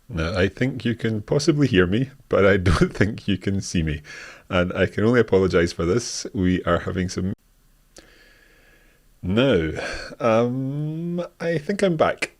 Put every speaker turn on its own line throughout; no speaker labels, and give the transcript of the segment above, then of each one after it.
Now, I think you can possibly hear me, but I don't think you can see me. And I can only apologise for this. We are having some. Now, I think I'm back.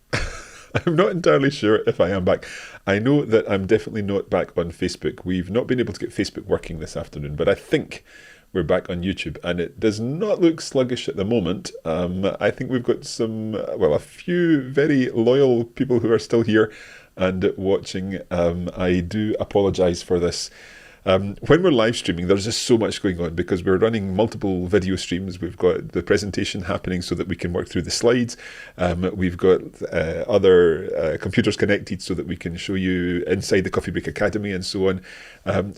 I'm not entirely sure if I am back. I know that I'm definitely not back on Facebook. We've not been able to get Facebook working this afternoon, but I think we're back on YouTube, and it does not look sluggish at the moment. I think we've got a few very loyal people who are still here and watching. I do apologise for this. When we're live streaming, there's just so much going on because we're running multiple video streams. We've got the presentation happening so that we can work through the slides. We've got other computers connected so that we can show you inside the Coffee Break Academy and so on.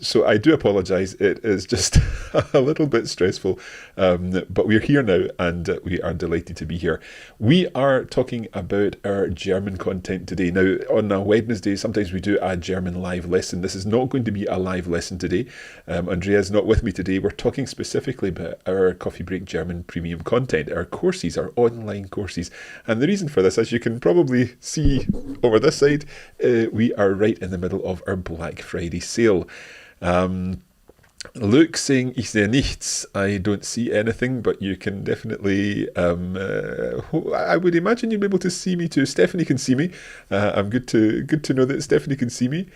So I do apologise. It is just a little bit stressful, but we're here now and we are delighted to be here. We are talking about our German content today. Now, on a Wednesday, sometimes we do a German live lesson. This is not going to be a live lesson today. Andrea's not with me today. We're talking specifically about our Coffee Break German premium content, our courses, our online courses. And the reason for this, as you can probably see over this side, we are right in the middle of our Black Friday sale. Luke saying, ich sehe nichts. I don't see anything, but you can definitely, I would imagine you'll be able to see me too. Stephanie can see me. I'm good to know that Stephanie can see me.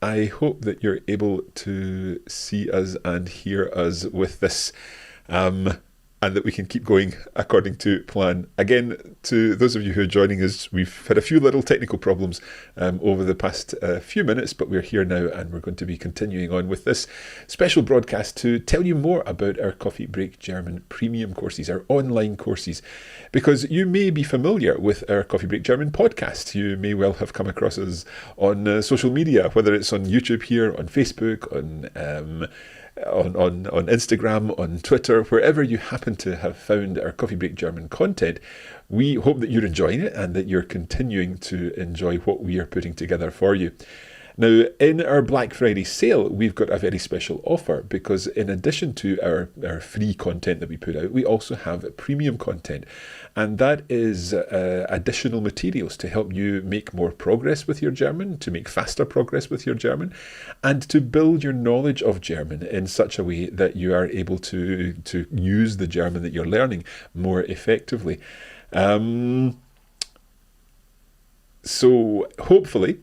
I hope that you're able to see us and hear us with this, and that we can keep going according to plan. Again, to those of you who are joining us, we've had a few little technical problems over the past few minutes, but we're here now and we're going to be continuing on with this special broadcast to tell you more about our Coffee Break German premium courses, our online courses, because you may be familiar with our Coffee Break German podcast. You may well have come across us on social media, whether it's on YouTube here, on Facebook, on Instagram, on Twitter, wherever you happen to have found our Coffee Break German content. We hope that you're enjoying it and that you're continuing to enjoy what we are putting together for you. Now, in our Black Friday sale, we've got a very special offer because in addition to our free content that we put out, we also have premium content. And that is additional materials to help you make more progress with your German, to make faster progress with your German, and to build your knowledge of German in such a way that you are able to use the German that you're learning more effectively. So hopefully,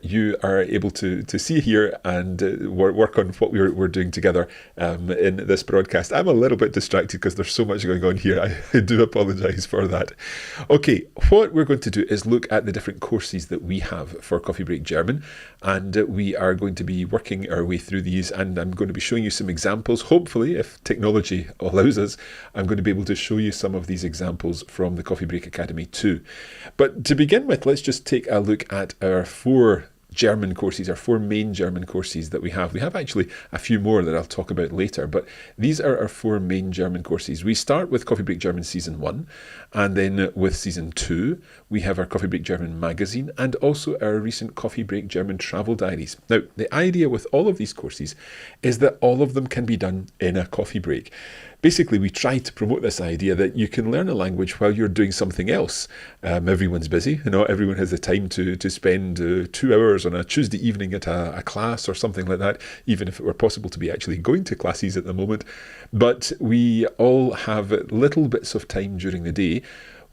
you are able to see here and work on what we're doing together in this broadcast. I'm a little bit distracted because there's so much going on here. I do apologise for that. Okay, what we're going to do is look at the different courses that we have for Coffee Break German, and we are going to be working our way through these, and I'm going to be showing you some examples. Hopefully, if technology allows us, I'm going to be able to show you some of these examples from the Coffee Break Academy too. But to begin with, let's just take a look at our four German courses, our four main German courses that we have. We have actually a few more that I'll talk about later, but these are our four main German courses. We start with Coffee Break German Season 1, and then with Season 2, we have our Coffee Break German magazine, and also our recent Coffee Break German travel diaries. Now, the idea with all of these courses is that all of them can be done in a coffee break. Basically, we try to promote this idea that you can learn a language while you're doing something else. Everyone's busy, everyone has the time to spend 2 hours on a Tuesday evening at a class or something like that, even if it were possible to be actually going to classes at the moment. But we all have little bits of time during the day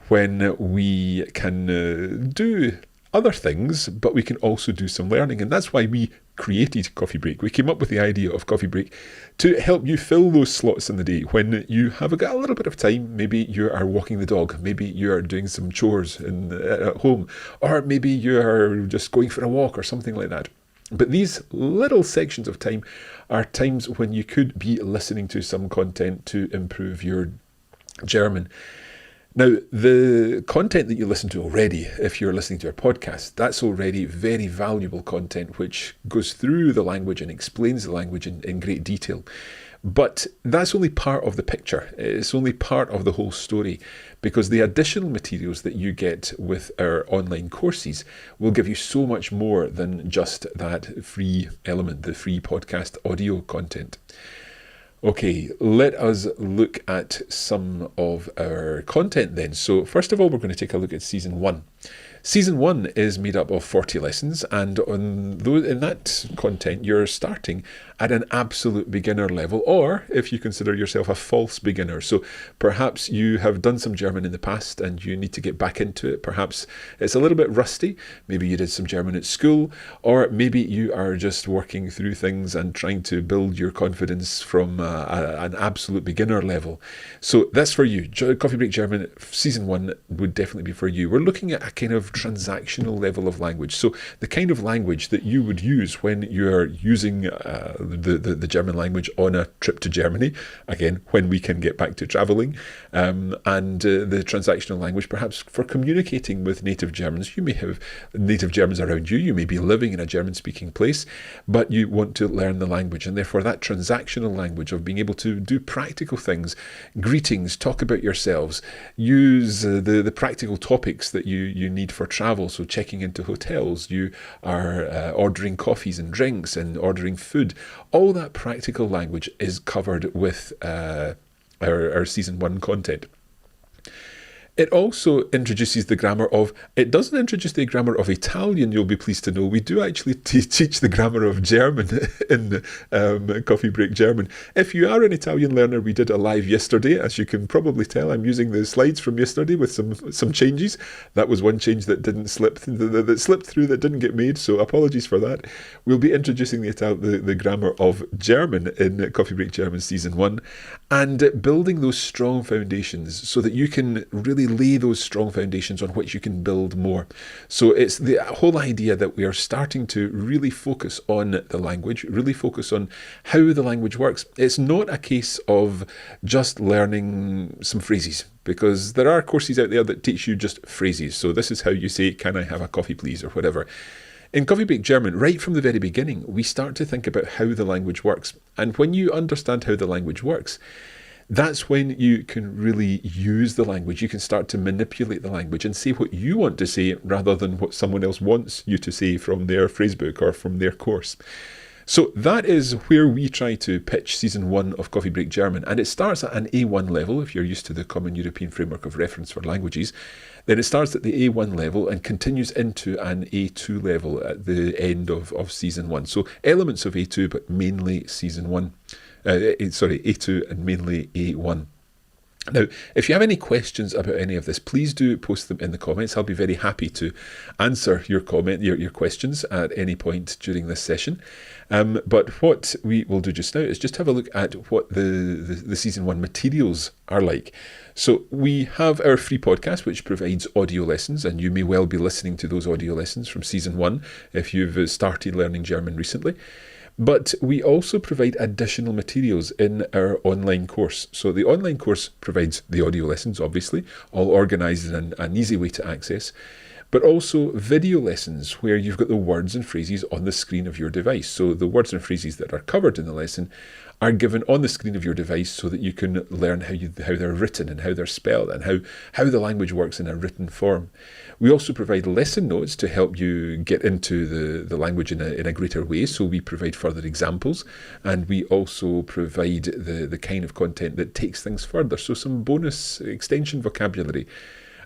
when we can do other things, but we can also do some learning. And that's why we created Coffee Break. We came up with the idea of Coffee Break to help you fill those slots in the day when you have got a little bit of time. Maybe you are walking the dog, maybe you are doing some chores at home, or maybe you are just going for a walk or something like that. But these little sections of time are times when you could be listening to some content to improve your German. Now, the content that you listen to already, if you're listening to our podcast, that's already very valuable content which goes through the language and explains the language in great detail. But that's only part of the picture. It's only part of the whole story, because the additional materials that you get with our online courses will give you so much more than just that free element, the free podcast audio content. Okay, let us look at some of our content then. So first of all, we're going to take a look at Season 1. Season 1 is made up of 40 lessons, and in that content, you're starting at an absolute beginner level, or if you consider yourself a false beginner. So perhaps you have done some German in the past and you need to get back into it. Perhaps it's a little bit rusty. Maybe you did some German at school, or maybe you are just working through things and trying to build your confidence from an absolute beginner level. So that's for you. Coffee Break German Season 1 would definitely be for you. We're looking at a kind of transactional level of language. So the kind of language that you would use when you're using the German language on a trip to Germany, again, when we can get back to travelling, and the transactional language perhaps for communicating with native Germans. You may have native Germans around you, you may be living in a German-speaking place, but you want to learn the language, and therefore that transactional language of being able to do practical things, greetings, talk about yourselves, use the practical topics that you need for travel, so checking into hotels, you are ordering coffees and drinks and ordering food. All that practical language is covered with our Season 1 content. It also introduces the grammar of, it doesn't introduce the grammar of Italian, you'll be pleased to know. We do actually teach the grammar of German in Coffee Break German. If you are an Italian learner, we did a live yesterday. As you can probably tell, I'm using the slides from yesterday with some changes. That was one change that didn't slip, that slipped through, that didn't get made, so apologies for that. We'll be introducing the grammar of German in Coffee Break German Season 1 and building those strong foundations so that you can really lay those strong foundations on which you can build more. So it's the whole idea that we are starting to really focus on the language, really focus on how the language works. It's not a case of just learning some phrases, because there are courses out there that teach you just phrases. So this is how you say, "Can I have a coffee please?" or whatever. In Coffee Break German, right from the very beginning, we start to think about how the language works. And when you understand how the language works, that's when you can really use the language. You can start to manipulate the language and say what you want to say rather than what someone else wants you to say from their phrasebook or from their course. So that is where we try to pitch Season 1 of Coffee Break German. And it starts at an A1 level, if you're used to the Common European Framework of Reference for Languages. Then it starts at the A1 level and continues into an A2 level at the end of Season 1. So elements of A2, but mainly Season 1. A2 and mainly A1. Now, if you have any questions about any of this, please do post them in the comments. I'll be very happy to answer your questions at any point during this session. But what we will do just now is just have a look at what the Season 1 materials are like. So we have our free podcast, which provides audio lessons, and you may well be listening to those audio lessons from Season 1 if you've started learning German recently. But we also provide additional materials in our online course. So the online course provides the audio lessons, obviously, all organised in an easy way to access, but also video lessons where you've got the words and phrases on the screen of your device. So the words and phrases that are covered in the lesson are given on the screen of your device so that you can learn how they're written and how they're spelled and how the language works in a written form. We also provide lesson notes to help you get into the language in a greater way. So we provide further examples, and we also provide the kind of content that takes things further. So some bonus extension vocabulary.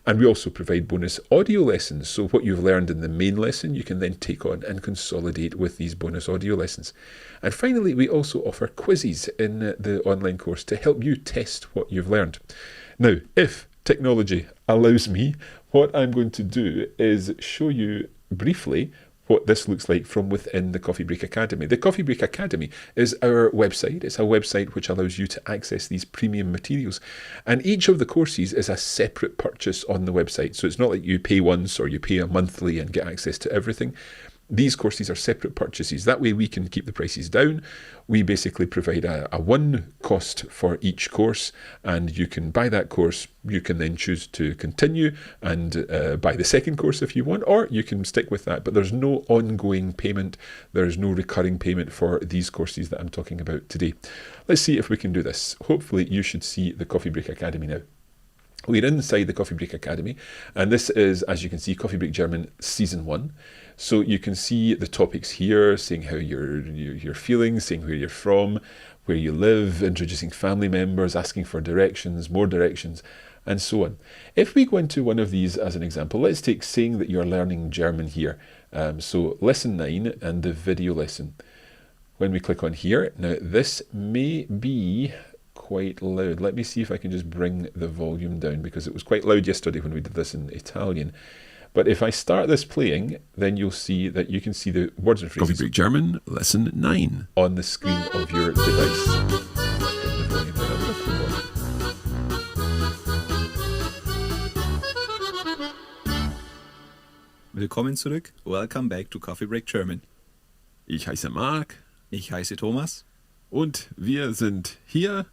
And we also provide bonus audio lessons. So what you've learned in the main lesson, you can then take on and consolidate with these bonus audio lessons. And finally, we also offer quizzes in the online course to help you test what you've learned. Now, if technology allows me, what I'm going to do is show you briefly what this looks like from within the Coffee Break Academy. The Coffee Break Academy is our website. It's a website which allows you to access these premium materials. And each of the courses is a separate purchase on the website. So it's not like you pay once or you pay a monthly and get access to everything. These courses are separate purchases. That way we can keep the prices down. We basically provide a one cost for each course, and you can buy that course. You can then choose to continue and buy the second course if you want, or you can stick with that. But there's no ongoing payment. There's no recurring payment for these courses that I'm talking about today. Let's see if we can do this. Hopefully you should see the Coffee Break Academy now. We're inside the Coffee Break Academy, and this is, as you can see, Coffee Break German Season 1. So you can see the topics here, saying how you're feeling, saying where you're from, where you live, introducing family members, asking for directions, more directions. and so on. If we go into one of these as an example, let's take saying that you're learning German here. So lesson 9 and the video lesson. When we click on here, now this may be quite loud. Let me see if I can just bring the volume down, because it was quite loud yesterday when we did this in Italian. But if I start this playing, then you'll see that you can see the words and phrases.
Coffee Break German, lesson 9.
On the screen of your device. Let's bring the volume down a little more.
Willkommen zurück. Welcome back to Coffee Break German.
Ich heiße Marc.
Ich heiße Thomas.
Und wir sind hier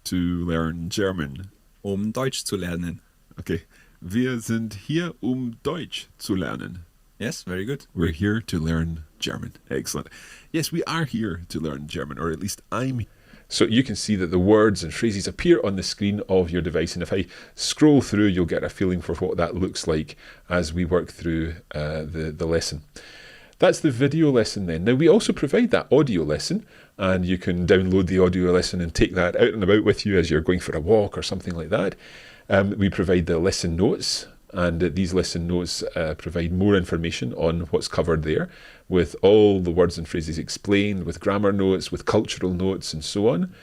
to learn German.
Deutsch zu lernen.
Okay. Wir sind hier, Deutsch zu lernen.
Yes, very good.
We're here to learn German. Excellent. Yes, we are here to learn German, or at least I'm.
So you can see that the words and phrases appear on the screen of your device, and if I scroll through, you'll get a feeling for what that looks like as we work through the lesson. That's the video lesson then. Now, we also provide that audio lesson, and you can download the audio lesson and take that out and about with you as you're going for a walk or something like that. We provide the lesson notes, and these lesson notes provide more information on what's covered there, with all the words and phrases explained, with grammar notes, with cultural notes, and so on.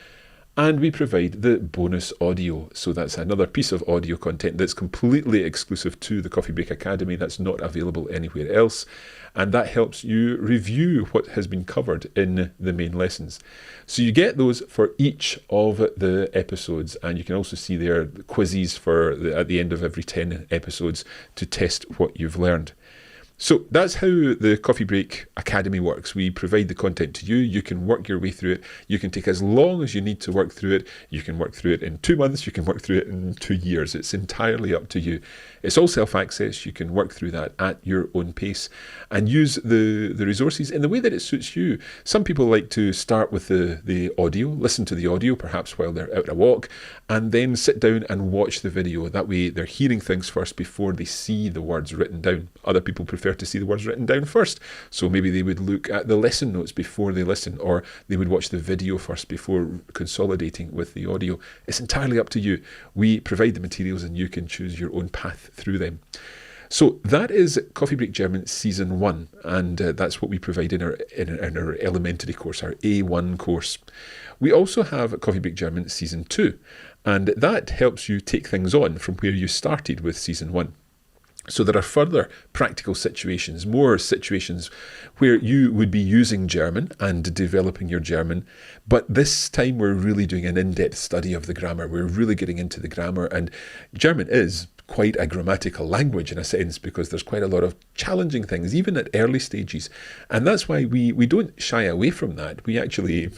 And we provide the bonus audio. So that's another piece of audio content that's completely exclusive to the Coffee Break Academy, that's not available anywhere else. And that helps you review what has been covered in the main lessons. So you get those for each of the episodes, and you can also see there the quizzes at the end of every 10 episodes to test what you've learned. So that's how the Coffee Break Academy works. We provide the content to you. You can work your way through it. You can take as long as you need to work through it. You can work through it in 2 months. You can work through it in 2 years. It's entirely up to you. It's all self-access. You can work through that at your own pace and use the resources in the way that it suits you. Some people like to start with the audio, listen to the audio, perhaps while they're out on a walk, and then sit down and watch the video. That way they're hearing things first before they see the words written down. Other people prefer to see the words written down first, so maybe they would look at the lesson notes before they listen, or they would watch the video first before consolidating with the audio. It's entirely up to you. We provide the materials and you can choose your own path through them. So that is Coffee Break German Season 1, and that's what we provide in our elementary course, our A1 course. We also have Coffee Break German Season 2, and that helps you take things on from where you started with Season 1. So there are further practical situations, more situations where you would be using German and developing your German, but this time we're really doing an in-depth study of the grammar. We're really getting into the grammar, and German is quite a grammatical language in a sense, because there's quite a lot of challenging things, even at early stages. And that's why we don't shy away from that. We actually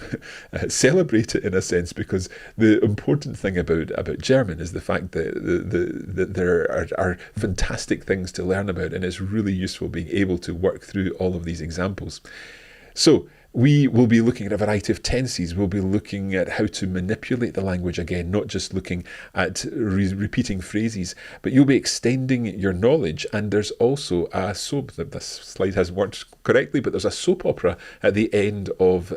celebrate it in a sense, because the important thing about German is the fact that there are fantastic things to learn about, and it's really useful being able to work through all of these examples. So we will be looking at a variety of tenses. We'll be looking at how to manipulate the language again, not just looking at repeating phrases, but you'll be extending your knowledge. And there's also a soap, this slide hasn't worked correctly, but there's a soap opera at the end of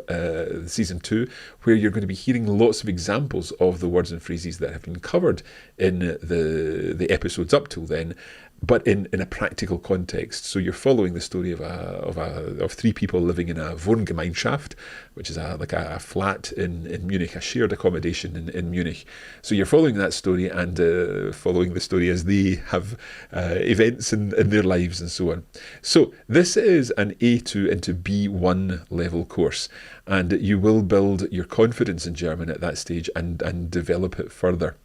Season 2, where you're going to be hearing lots of examples of the words and phrases that have been covered in the episodes up till then, but in a practical context. So you're following the story of 3 people living in a Wohngemeinschaft, which is like a flat in Munich, a shared accommodation in Munich. So you're following that story and following the story as they have events in their lives and so on. So this is an A2 into B1 level course, and you will build your confidence in German at that stage and develop it further.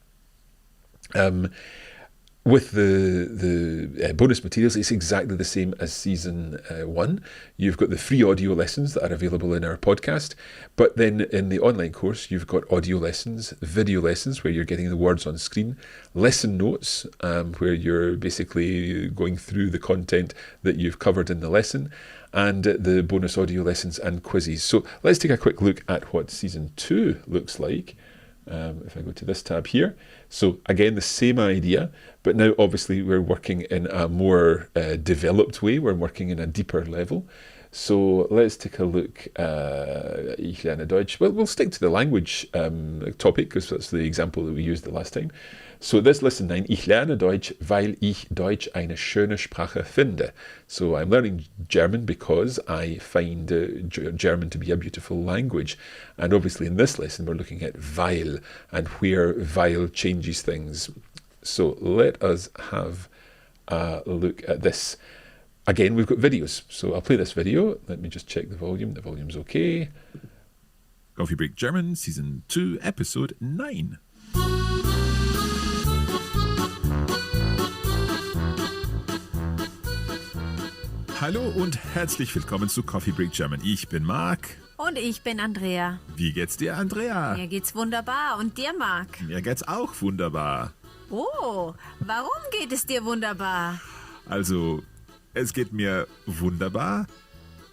With the bonus materials, it's exactly the same as Season 1. You've got the free audio lessons that are available in our podcast, but then in the online course, you've got audio lessons, video lessons, where you're getting the words on screen, lesson notes, where you're basically going through the content that you've covered in the lesson, and the bonus audio lessons and quizzes. So let's take a quick look at what Season 2 looks like. If I go to this tab here. So again, the same idea, but now obviously we're working in a more developed way. We're working in a deeper level. So let's take a look. Ich lerne Deutsch. Well, we'll stick to the language topic because that's the example that we used the last time. So this lesson 9, ich lerne Deutsch, weil ich Deutsch eine schöne Sprache finde. So I'm learning German because I find German to be a beautiful language. And obviously in this lesson we're looking at weil and where weil changes things. So let us have a look at this. Again, we've got videos. So I'll play this video. Let me just check the volume. The volume's okay.
Coffee Break German, Season 2, Episode 9. Hallo und herzlich willkommen zu Coffee Break German. Ich bin Marc.
Und ich bin Andrea.
Wie geht's dir, Andrea?
Mir geht's wunderbar. Und dir, Marc?
Mir geht's auch wunderbar.
Oh, warum geht es dir wunderbar?
Also, es geht mir wunderbar,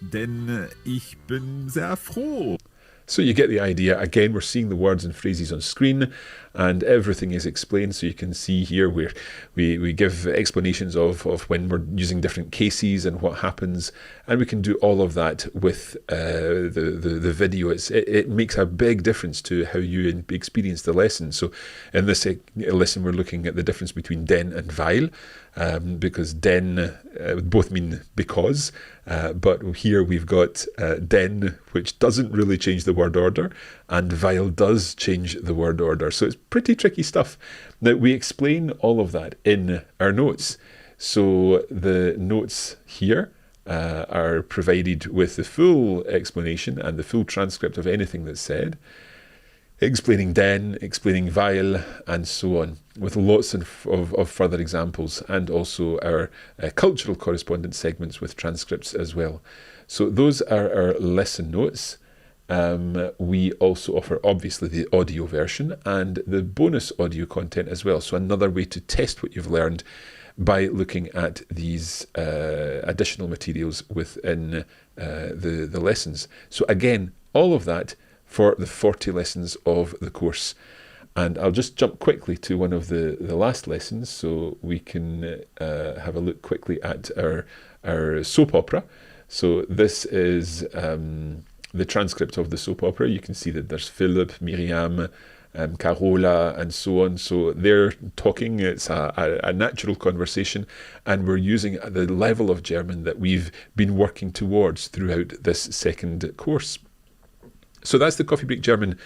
denn ich bin sehr froh.
So you get the idea. Again, we're seeing the words and phrases on screen and everything is explained. So you can see here where we give explanations of when we're using different cases and what happens. And we can do all of that with the video. It makes a big difference to how you experience the lesson. So in this lesson, we're looking at the difference between denn and weil. Because denn both mean because, but here we've got denn, which doesn't really change the word order, and weil does change the word order. So it's pretty tricky stuff. Now, we explain all of that in our notes. So the notes here are provided with the full explanation and the full transcript of anything that's said, explaining denn, explaining weil, and so on, with lots of further examples, and also our cultural correspondence segments with transcripts as well. So those are our lesson notes. We also offer, obviously, the audio version and the bonus audio content as well. So another way to test what you've learned by looking at these additional materials within the lessons. So again, all of that for the 40 lessons of the course. And I'll just jump quickly to one of the last lessons so we can have a look quickly at our soap opera. So this is the transcript of the soap opera. You can see that there's Philip, Miriam, Carola, and so on. So they're talking. It's a natural conversation, and we're using the level of German that we've been working towards throughout this second course. So that's the Coffee Break German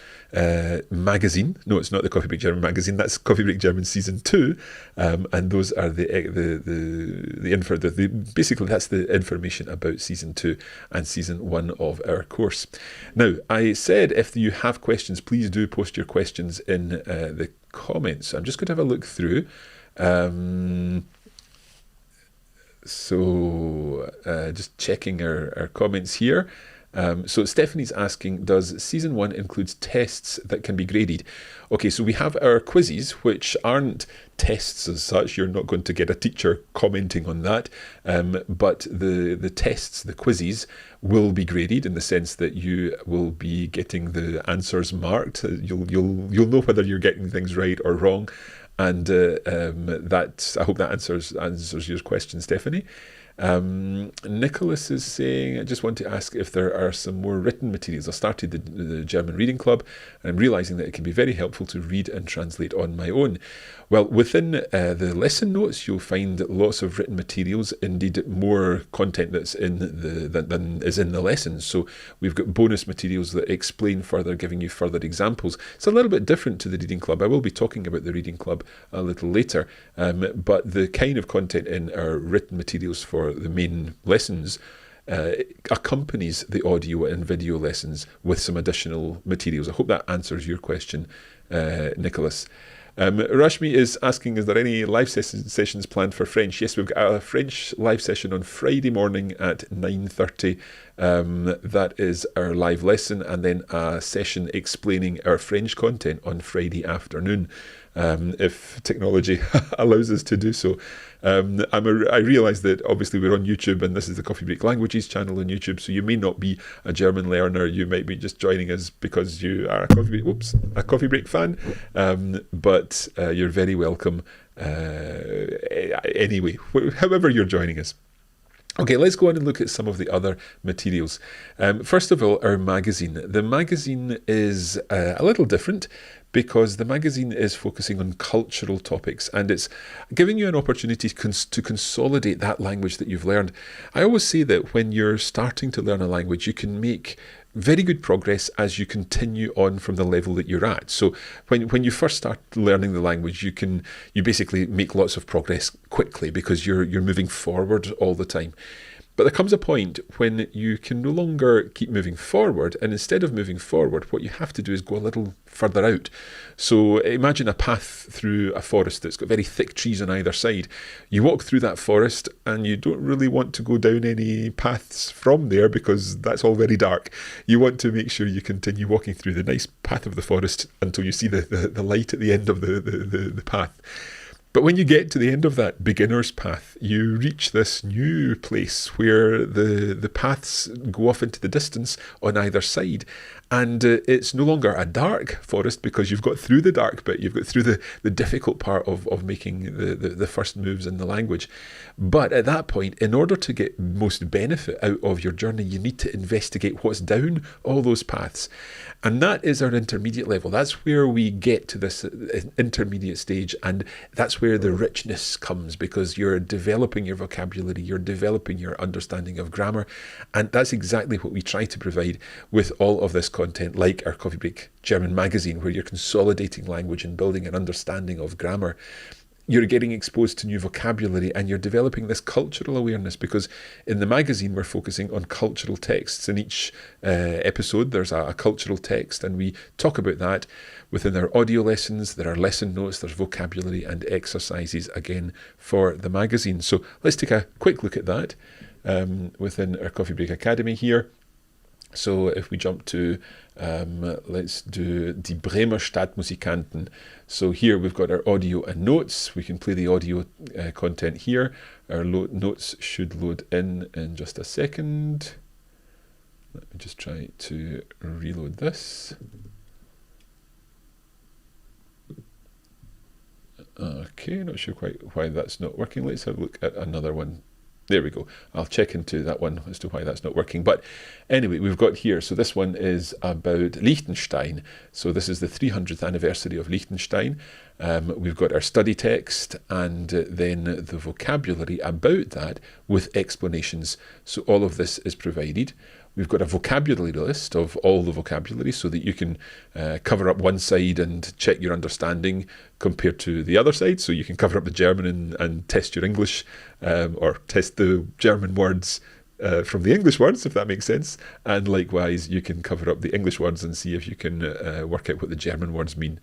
magazine. No, it's not the Coffee Break German magazine. That's Coffee Break German Season 2, and those are the info. Basically, that's the information about Season 2 and Season 1 of our course. Now, I said if you have questions, please do post your questions in the comments. I'm just going to have a look through. Just checking our comments here. So Stephanie's asking, does Season 1 include tests that can be graded? Okay, so we have our quizzes, which aren't tests as such. You're not going to get a teacher commenting on that. But the tests, the quizzes, will be graded in the sense that you will be getting the answers marked. You'll know whether you're getting things right or wrong. And I hope that answers your question, Stephanie. Nicholas is saying, I just want to ask if there are some more written materials. I started the German Reading Club, and I'm realising that it can be very helpful to read and translate on my own. Well, within the lesson notes, you'll find lots of written materials, indeed more content that's in than is in the lessons. So we've got bonus materials that explain further, giving you further examples. It's a little bit different to the Reading Club. I will be talking about the Reading Club a little later, but the kind of content in our written materials for the main lessons accompanies the audio and video lessons with some additional materials. I hope that answers your question, Nicholas. Rashmi is asking, is there any live sessions planned for French? Yes, we've got a French live session on Friday morning at 9:30. That is our live lesson, and then a session explaining our French content on Friday afternoon, if technology allows us to do so. I realise that obviously we're on YouTube, and this is the Coffee Break Languages channel on YouTube, so you may not be a German learner. You might be just joining us because you are a Coffee Break fan, but you're very welcome anyway, however you're joining us. Okay, let's go on and look at some of the other materials. First of all, our magazine. The magazine is a little different because the magazine is focusing on cultural topics and it's giving you an opportunity to consolidate that language that you've learned. I always say that when you're starting to learn a language, you can make very good progress as you continue on from the level that you're at. So when you first start learning the language, you basically make lots of progress quickly because you're moving forward all the time. But there comes a point when you can no longer keep moving forward, and instead of moving forward, what you have to do is go a little further out. So imagine a path through a forest that's got very thick trees on either side. You walk through that forest and you don't really want to go down any paths from there because that's all very dark. You want to make sure you continue walking through the nice path of the forest until you see the light at the end of the path. But when you get to the end of that beginner's path, you reach this new place where the paths go off into the distance on either side. And it's no longer a dark forest because you've got through the dark bit, you've got through the difficult part of making the first moves in the language. But at that point, in order to get most benefit out of your journey, you need to investigate what's down all those paths. And that is our intermediate level. That's where we get to this intermediate stage, and that's where the richness comes because you're developing your vocabulary, you're developing your understanding of grammar, and that's exactly what we try to provide with all of this content, like our Coffee Break German magazine, where you're consolidating language and building an understanding of grammar. You're getting exposed to new vocabulary and you're developing this cultural awareness because in the magazine we're focusing on cultural texts. In each episode there's a cultural text and we talk about that within our audio lessons. There are lesson notes, there's vocabulary and exercises again for the magazine. So let's take a quick look at that within our Coffee Break Academy here. So if we jump to, let's do Die Bremer Stadtmusikanten. So here we've got our audio and notes. We can play the audio content here. Our notes should load in just a second. Let me just try to reload this. Okay, not sure quite why that's not working. Let's have a look at another one. There we go. I'll check into that one as to why that's not working. But anyway, we've got here. So this one is about Liechtenstein. So this is the 300th anniversary of Liechtenstein. We've got our study text and then the vocabulary about that with explanations. So all of this is provided. We've got a vocabulary list of all the vocabulary so that you can cover up one side and check your understanding compared to the other side. So you can cover up the German and test your English or test the German words from the English words, if that makes sense. And likewise, you can cover up the English words and see if you can work out what the German words mean.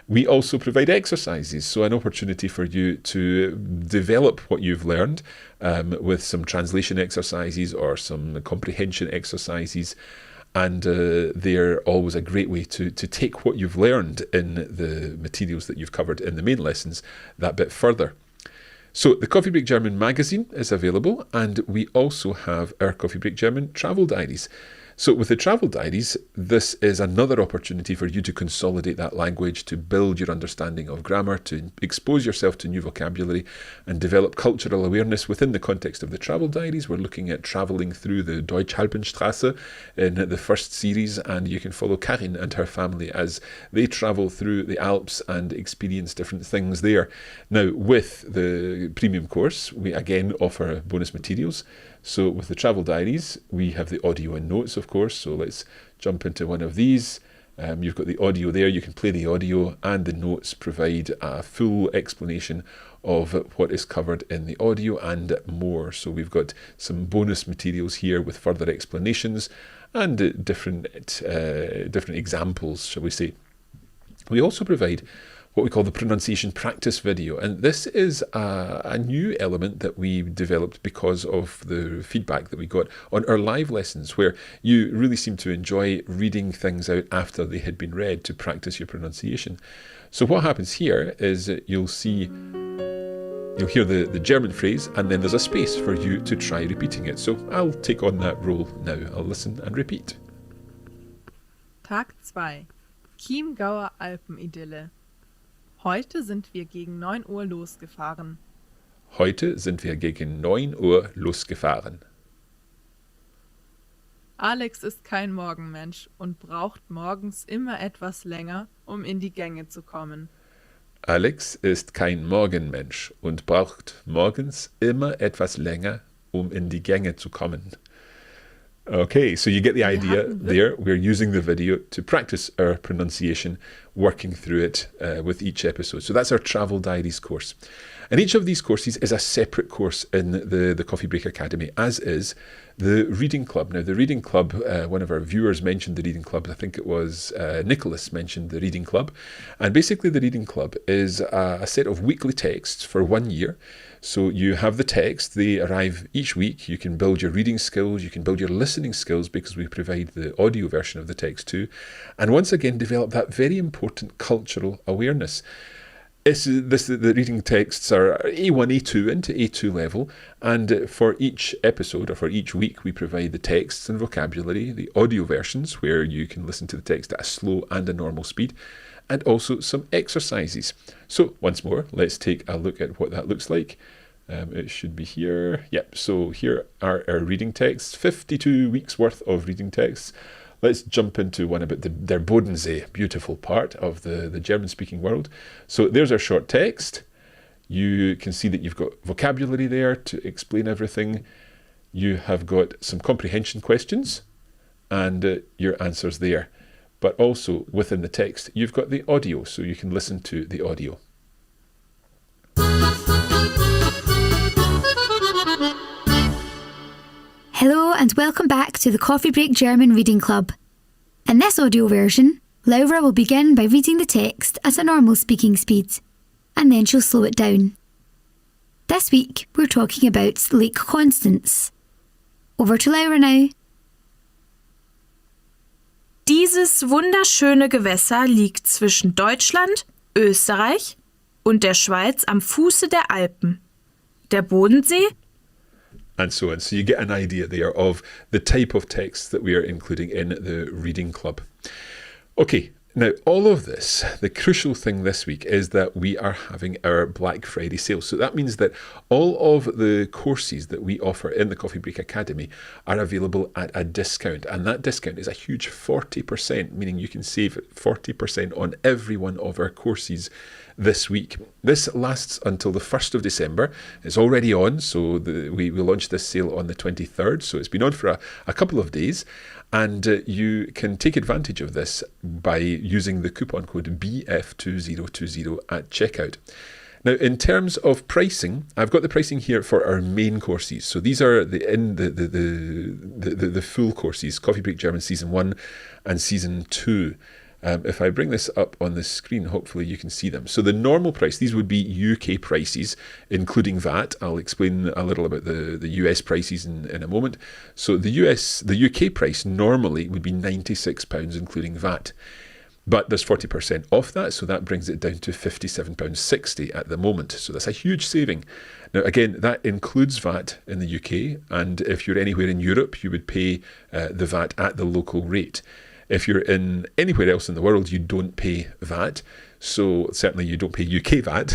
We also provide exercises, so an opportunity for you to develop what you've learned with some translation exercises or some comprehension exercises. And they're always a great way to take what you've learned in the materials that you've covered in the main lessons that bit further. So the Coffee Break German magazine is available, and we also have our Coffee Break German travel diaries. So with the travel diaries, this is another opportunity for you to consolidate that language, to build your understanding of grammar, to expose yourself to new vocabulary and develop cultural awareness within the context of the travel diaries. We're looking at travelling through the Deutsch-Alpenstraße in the first series, and you can follow Karin and her family as they travel through the Alps and experience different things there. Now, with the premium course, we again offer bonus materials. So with the travel diaries, we have the audio and notes, of course. So let's jump into one of these. You've got the audio there. You can play the audio, and the notes provide a full explanation of what is covered in the audio and more. So we've got some bonus materials here with further explanations and different examples, shall we say. We also provide what we call the pronunciation practice video. And this is a new element that we developed because of the feedback that we got on our live lessons, where you really seem to enjoy reading things out after they had been read to practice your pronunciation. So what happens here is you'll hear the German phrase, and then there's a space for you to try repeating it. So I'll take on that role now. I'll listen and repeat.
Tag 2. Chiemgauer Alpenidylle. Heute sind wir gegen 9 Uhr losgefahren.
Heute sind wir gegen 9 Uhr losgefahren.
Alex ist kein Morgenmensch und braucht morgens immer etwas länger, um in die Gänge zu kommen.
Alex ist kein Morgenmensch und braucht morgens immer etwas länger, um in die Gänge zu kommen. Okay, so you get the idea there. We're using the video to practice our pronunciation, working through it with each episode. So that's our Travel Diaries course. And each of these courses is a separate course in the Coffee Break Academy, as is the Reading Club. Now, the Reading Club, one of our viewers mentioned the Reading Club. I think it was Nicholas mentioned the Reading Club. And basically, the Reading Club is a set of weekly texts for 1 year. So you have the text, they arrive each week. You can build your reading skills, you can build your listening skills because we provide the audio version of the text too. And once again, develop that very important cultural awareness. The reading texts are A1, A2 into A2 level, and for each episode or for each week we provide the texts and vocabulary, the audio versions where you can listen to the text at a slow and a normal speed, and also some exercises. So once more, let's take a look at what that looks like. It should be here. Yep, so here are our reading texts, 52 weeks worth of reading texts. Let's jump into one about der Bodensee, beautiful part of the German-speaking world. So there's our short text. You can see that you've got vocabulary there to explain everything. You have got some comprehension questions and your answers there. But also within the text, you've got the audio, so you can listen to the audio.
Hello and welcome back to the Coffee Break German Reading Club. In this audio version, Laura will begin by reading the text at a normal speaking speed, and then she'll slow it down. This week, we're talking about Lake Constance. Over to Laura now.
Dieses wunderschöne Gewässer liegt zwischen Deutschland, Österreich und der Schweiz am Fuße der Alpen. Der Bodensee.
And so on. So you get an idea there of the type of text that we are including in the reading club. Okay, now all of this, the crucial thing this week is that we are having our Black Friday sale. So that means that all of the courses that we offer in the Coffee Break Academy are available at a discount. And that discount is a huge 40%, meaning you can save 40% on every one of our courses this week. This lasts until the 1st of December. It's already on, so we launched this sale on the 23rd, so it's been on for a couple of days, and you can take advantage of this by using the coupon code BF2020 at checkout. Now, in terms of pricing, I've got the pricing here for our main courses. So these are the full courses, Coffee Break German Season 1 and Season 2. If I bring this up on the screen, hopefully you can see them. So the normal price, these would be UK prices, including VAT. I'll explain a little about the US prices in a moment. So the UK price normally would be £96, including VAT. But there's 40% off that, so that brings it down to £57.60 at the moment. So that's a huge saving. Now, again, that includes VAT in the UK, and if you're anywhere in Europe, you would pay the VAT at the local rate. If you're in anywhere else in the world, you don't pay VAT. So certainly you don't pay UK VAT.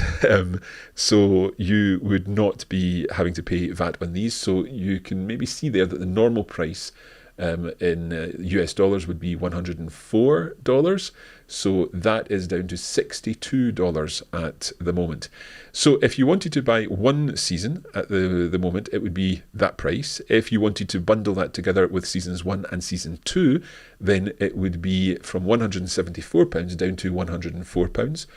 So you would not be having to pay VAT on these. So you can maybe see there that the normal price in US dollars would be $104. So that is down to $62 at the moment. So if you wanted to buy one season at the moment, it would be that price. If you wanted to bundle that together with seasons 1 and season 2, then it would be from £174 down to £104.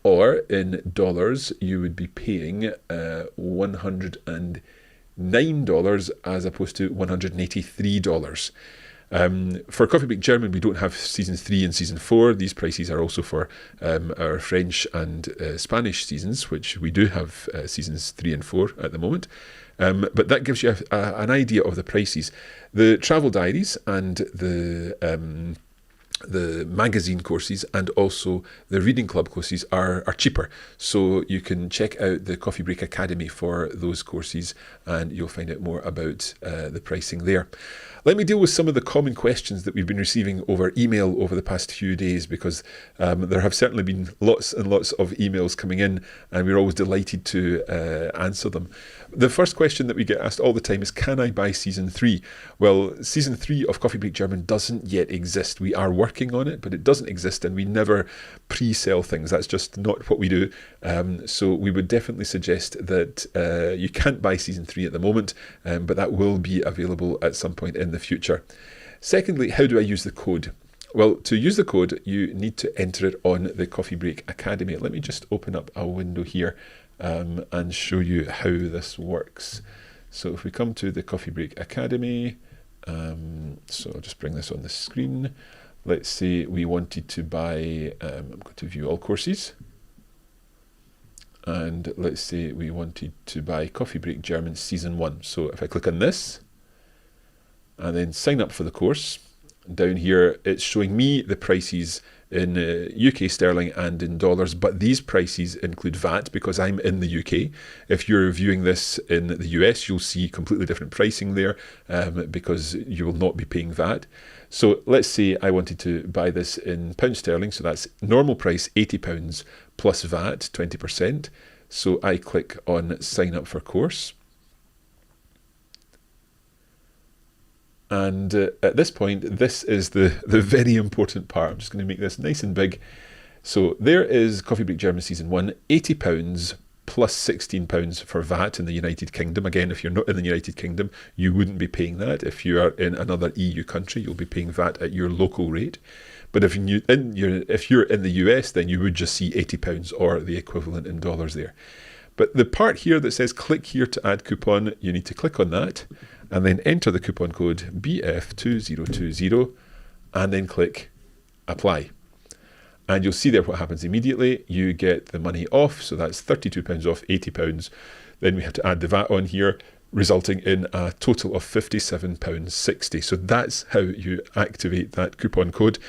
Or in dollars, you would be paying $109 as opposed to $183. For Coffee Break German, we don't have season 3 and season 4. These prices are also for our French and Spanish seasons, which we do have seasons 3 and 4 at the moment. But that gives you an idea of the prices. The Travel Diaries and the the magazine courses and also the reading club courses are cheaper. So you can check out the Coffee Break Academy for those courses and you'll find out more about the pricing there. Let me deal with some of the common questions that we've been receiving over email over the past few days, because there have certainly been lots and lots of emails coming in and we're always delighted to answer them. The first question that we get asked all the time is, can I buy Season 3? Well, Season 3 of Coffee Break German doesn't yet exist. We are working on it, but it doesn't exist and we never pre-sell things. That's just not what we do. So we would definitely suggest that you can't buy Season 3 at the moment, but that will be available at some point in the future. Secondly, how do I use the code? Well, to use the code, you need to enter it on the Coffee Break Academy. Let me just open up a window here and show you how this works. So if we come to the Coffee Break Academy, so I'll just bring this on the screen. Let's say we wanted to buy, I'm going to view all courses. And let's say we wanted to buy Coffee Break German Season 1. So if I click on this and then sign up for the course, down here it's showing me the prices in UK sterling and in dollars, but these prices include VAT because I'm in the UK. If you're viewing this in the US, you'll see completely different pricing there because you will not be paying VAT. So let's say I wanted to buy this in pound sterling, so that's normal price £80 plus VAT 20%. So I click on sign up for course. And at this point, this is the very important part. I'm just going to make this nice and big. So there is Coffee Break German Season 1, £80 plus £16 for VAT in the United Kingdom. Again, if you're not in the United Kingdom, you wouldn't be paying that. If you are in another EU country, you'll be paying VAT at your local rate. But if you're in the US, then you would just see £80 or the equivalent in dollars there. But the part here that says click here to add coupon, you need to click on that and then enter the coupon code BF2020 and then click apply. And you'll see there what happens immediately. You get the money off, so that's £32 off £80. Then we have to add the VAT on here, resulting in a total of £57.60. So that's how you activate that coupon code.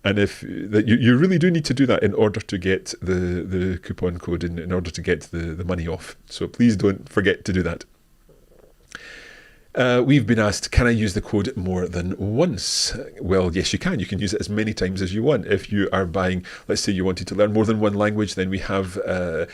And if you really do need to do that in order to get the coupon code, in order to get the money off. So please don't forget to do that. We've been asked, can I use the code more than once? Well, yes, you can. You can use it as many times as you want. If you are buying, let's say you wanted to learn more than one language, then we have do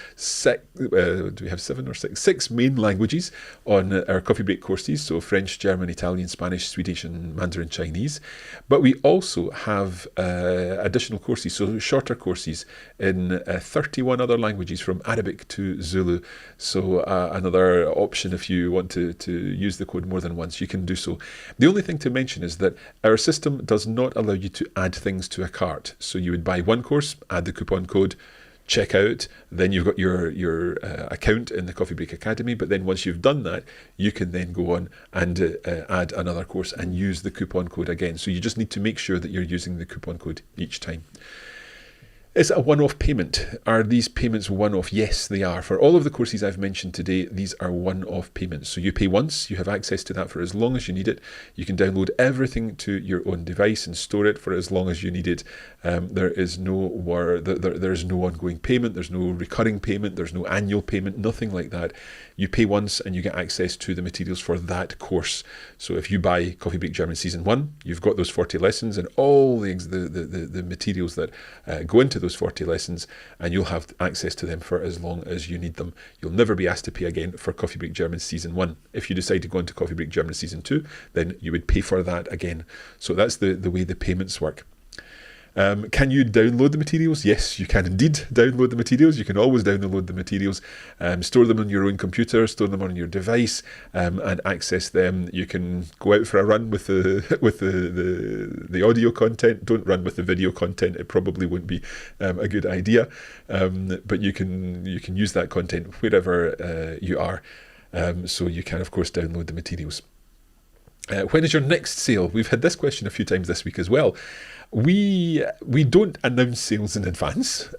we have 7 or 6? 6 main languages on our Coffee Break courses. So French, German, Italian, Spanish, Swedish, and Mandarin Chinese. But we also have additional courses, so shorter courses in 31 other languages from Arabic to Zulu. So another option if you want to use the code more than once, you can do so. The only thing to mention is that our system does not allow you to add things to a cart. So you would buy one course, add the coupon code, check out, then you've got your account in the Coffee Break Academy. But then once you've done that, you can then go on and add another course and use the coupon code again. So you just need to make sure that you're using the coupon code each time. Is it a one-off payment? Are these payments one-off? Yes, they are. For all of the courses I've mentioned today, these are one-off payments. So you pay once, you have access to that for as long as you need it. You can download everything to your own device and store it for as long as you need it. There is no there's no ongoing payment, there's no recurring payment, there's no annual payment, nothing like that. You pay once and you get access to the materials for that course. So if you buy Coffee Break German Season 1, you've got those 40 lessons and all the materials that go into those 40 lessons, and you'll have access to them for as long as you need them. You'll never be asked to pay again for Coffee Break German Season 1. If you decide to go into Coffee Break German Season 2, then you would pay for that again. So that's the way the payments work. Can you download the materials? Yes, you can indeed download the materials. You can always download the materials, store them on your own computer, store them on your device, and access them. You can go out for a run with the audio content. Don't run with the video content. It probably won't be a good idea. But you can use that content wherever you are. So you can, of course, download the materials. When is your next sale? We've had this question a few times this week as well. We don't announce sales in advance.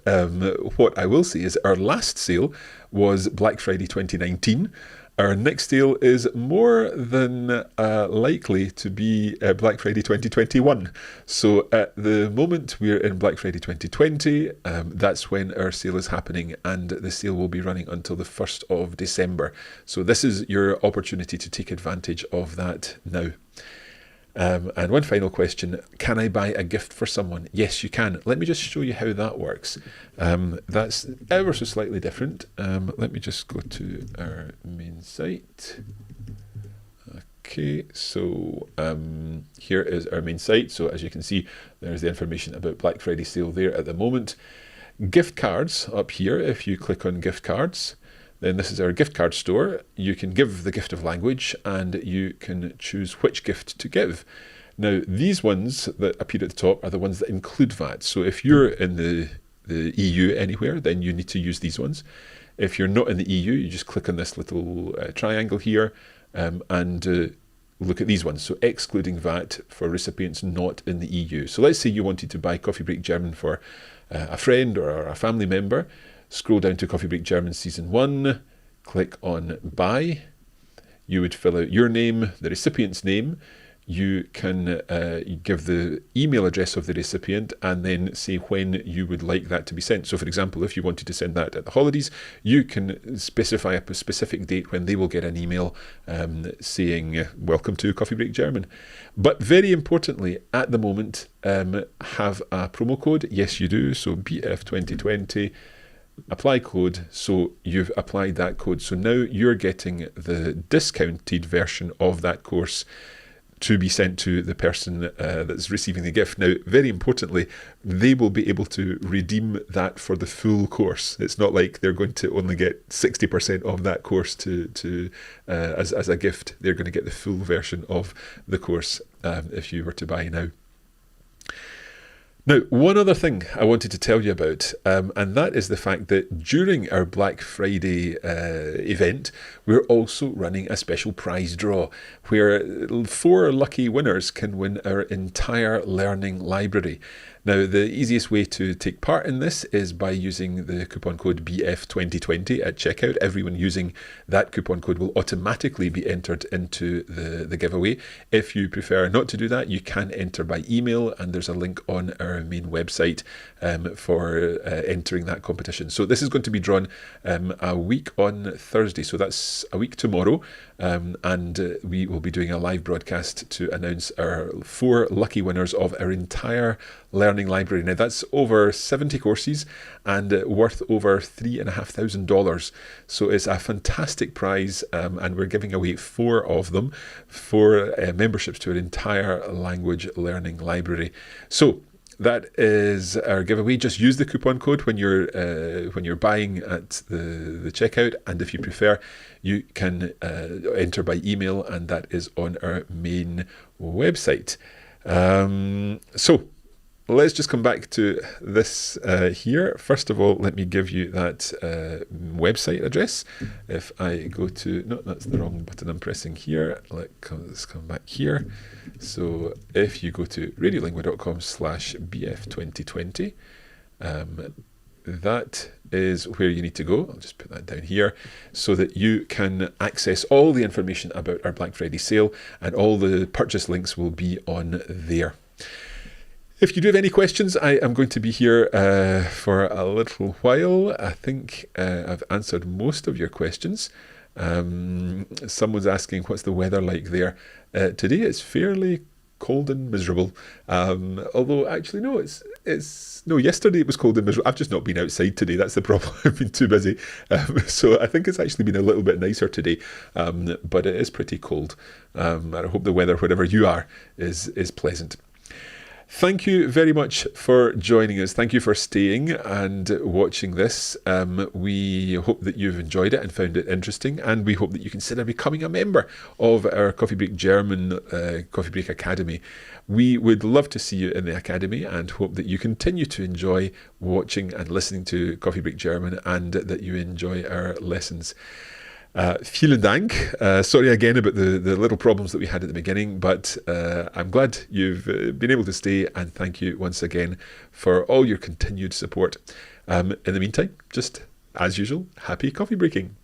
What I will say is our last sale was Black Friday 2019. Our next sale is more than likely to be Black Friday 2021. So at the moment we're in Black Friday 2020. That's when our sale is happening, and the sale will be running until the 1st of December. So this is your opportunity to take advantage of that now. And one final question, can I buy a gift for someone? Yes, you can. Let me just show you how that works. That's ever so slightly different. Let me just go to our main site. Okay, so here is our main site. So as you can see, there's the information about Black Friday sale there at the moment. Gift cards up here, if you click on gift cards, then this is our gift card store. You can give the gift of language, and you can choose which gift to give. Now, these ones that appear at the top are the ones that include VAT. So if you're in the EU anywhere, then you need to use these ones. If you're not in the EU, you just click on this little triangle here and look at these ones. So excluding VAT for recipients not in the EU. So let's say you wanted to buy Coffee Break German for a friend or a family member. Scroll down to Coffee Break German Season 1, click on Buy. You would fill out your name, the recipient's name. You can give the email address of the recipient and then say when you would like that to be sent. So for example, if you wanted to send that at the holidays, you can specify a specific date when they will get an email saying, welcome to Coffee Break German. But very importantly, at the moment, have a promo code. Yes, you do. So BF2020. Apply code, so you've applied that code. So now you're getting the discounted version of that course to be sent to the person that's receiving the gift. Now, very importantly, they will be able to redeem that for the full course. It's not like they're going to only get 60% of that course as a gift. They're going to get the full version of the course if you were to buy now. Now, one other thing I wanted to tell you about, and that is the fact that during our Black Friday event, we're also running a special prize draw where 4 lucky winners can win our entire learning library. Now, the easiest way to take part in this is by using the coupon code BF2020 at checkout. Everyone using that coupon code will automatically be entered into the giveaway. If you prefer not to do that, you can enter by email, and there's a link on our main website for entering that competition. So this is going to be drawn a week on Thursday, so that's a week tomorrow, and we will be doing a live broadcast to announce our 4 lucky winners of our entire learning library. Now that's over 70 courses and worth over $3,500. So it's a fantastic prize, and we're giving away 4 of them for memberships to our entire language learning library. So that is our giveaway. Just use the coupon code when you're buying at the checkout, and if you prefer, you can enter by email, and that is on our main website. So let's just come back to this here. First of all, let me give you that website address. If I go to, no, that's the wrong button I'm pressing here. Let's come back here. So if you go to radiolingua.com/BF2020, that is where you need to go. I'll just put that down here so that you can access all the information about our Black Friday sale, and all the purchase links will be on there. If you do have any questions, I am going to be here for a little while. I think I've answered most of your questions. Someone's asking, what's the weather like there? Today it's fairly cold and miserable. Although actually, no, yesterday it was cold and miserable. I've just not been outside today. That's the problem. I've been too busy. So I think it's actually been a little bit nicer today. But it is pretty cold. And I hope the weather, wherever you are, is pleasant. Thank you very much for joining us. Thank you for staying and watching this. We hope that you've enjoyed it and found it interesting, and we hope that you consider becoming a member of our Coffee Break German Coffee Break Academy. We would love to see you in the Academy and hope that you continue to enjoy watching and listening to Coffee Break German, and that you enjoy our lessons. Vielen Dank. Sorry again about the little problems that we had at the beginning, but I'm glad you've been able to stay, and thank you once again for all your continued support. In the meantime, just as usual, happy coffee breaking.